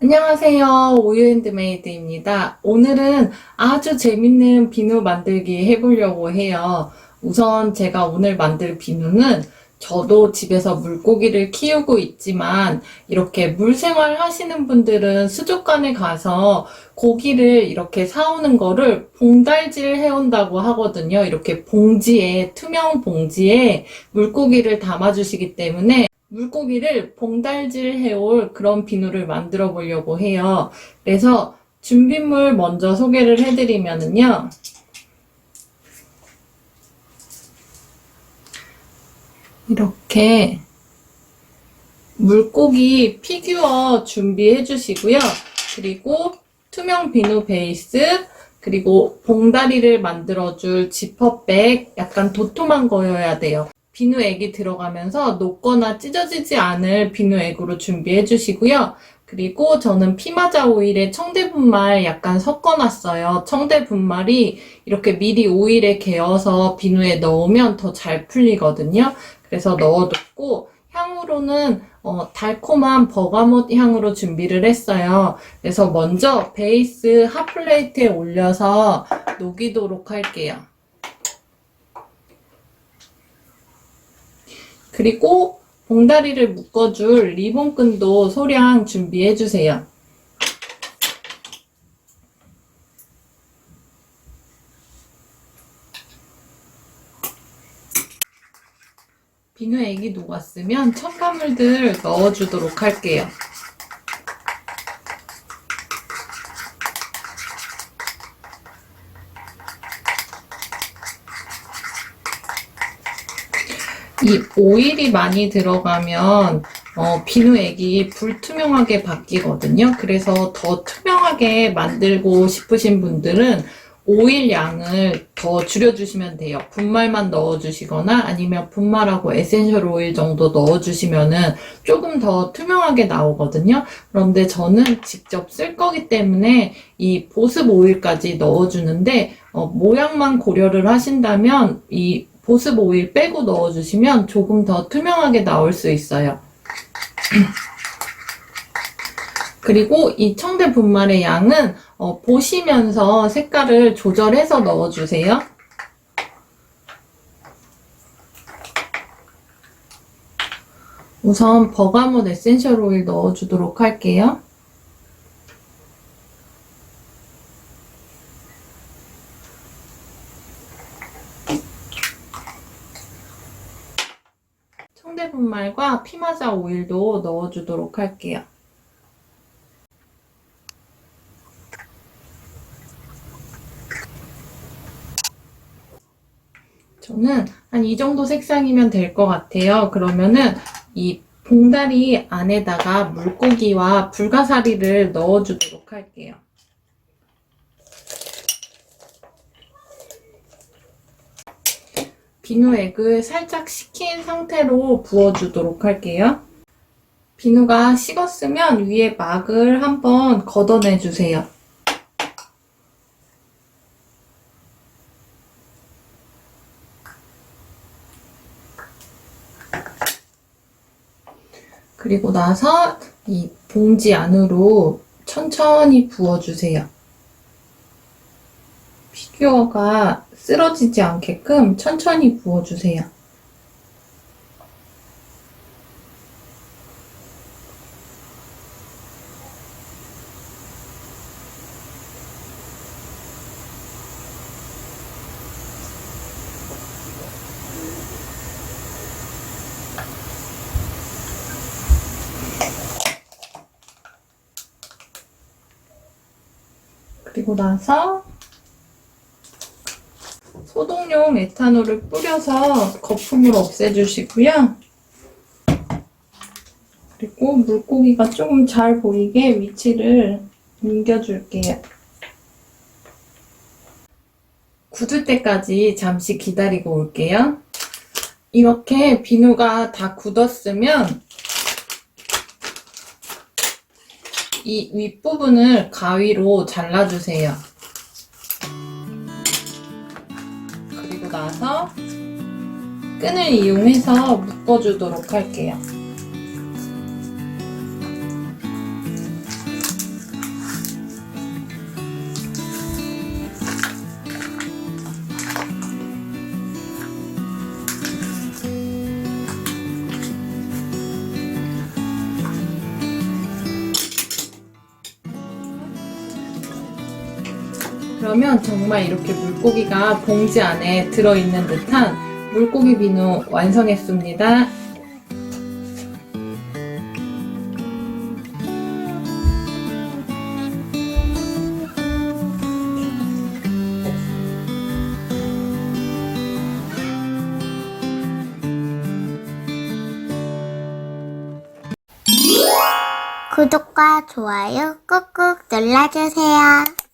안녕하세요. 오유핸드메이드입니다. 오늘은 아주 재밌는 비누 만들기 해보려고 해요. 우선 제가 오늘 만들 비누는 저도 집에서 물고기를 키우고 있지만 이렇게 물생활 하시는 분들은 수족관에 가서 고기를 이렇게 사오는 거를 봉달질 해온다고 하거든요. 이렇게 봉지에, 투명 봉지에 물고기를 담아주시기 때문에 물고기를 봉달질 해올 그런 비누를 만들어 보려고 해요. 그래서 준비물 먼저 소개를 해드리면은요. 이렇게 물고기 피규어 준비해 주시고요. 그리고 투명 비누 베이스, 그리고 봉다리를 만들어줄 지퍼백, 약간 도톰한 거여야 돼요. 비누액이 들어가면서 녹거나 찢어지지 않을 비누액으로 준비해 주시고요. 그리고 저는 피마자 오일에 청대분말 약간 섞어놨어요. 청대분말이 이렇게 미리 오일에 개어서 비누에 넣으면 더 잘 풀리거든요. 그래서 넣어뒀고 향으로는 달콤한 버가못 향으로 준비를 했어요. 그래서 먼저 베이스 핫플레이트에 올려서 녹이도록 할게요. 그리고 봉다리를 묶어줄 리본끈도 소량 준비해주세요. 비누액이 녹았으면 첨가물들 넣어주도록 할게요. 이 오일이 많이 들어가면 비누액이 불투명하게 바뀌거든요. 그래서 더 투명하게 만들고 싶으신 분들은 오일 양을 더 줄여주시면 돼요. 분말만 넣어주시거나 아니면 분말하고 에센셜 오일 정도 넣어주시면은 조금 더 투명하게 나오거든요. 그런데 저는 직접 쓸 거기 때문에 이 보습 오일까지 넣어주는데 모양만 고려를 하신다면 이 보습 오일 빼고 넣어주시면 조금 더 투명하게 나올 수 있어요. 그리고 이 청대 분말의 양은 보시면서 색깔을 조절해서 넣어주세요. 우선 버가못 에센셜 오일 넣어주도록 할게요. 청대 분말과 피마자 오일도 넣어주도록 할게요. 저는 한 이 정도 색상이면 될 것 같아요. 그러면은 이 봉다리 안에다가 물고기와 불가사리를 넣어주도록 할게요. 비누액을 살짝 식힌 상태로 부어주도록 할게요. 비누가 식었으면 위에 막을 한번 걷어내주세요. 그리고 나서 이 봉지 안으로 천천히 부어주세요. 피규어가 쓰러지지 않게끔 천천히 부어주세요. 그리고 나서 소독용 에탄올을 뿌려서 거품을 없애주시고요. 그리고 물고기가 조금 잘 보이게 위치를 옮겨줄게요. 굳을 때까지 잠시 기다리고 올게요. 이렇게 비누가 다 굳었으면 이 윗부분을 가위로 잘라주세요. 그리고 나서 끈을 이용해서 묶어주도록 할게요. 그러면 정말 이렇게 물고기가 봉지 안에 들어있는 듯한 물고기 비누 완성했습니다. 구독과 좋아요 꾹꾹 눌러주세요.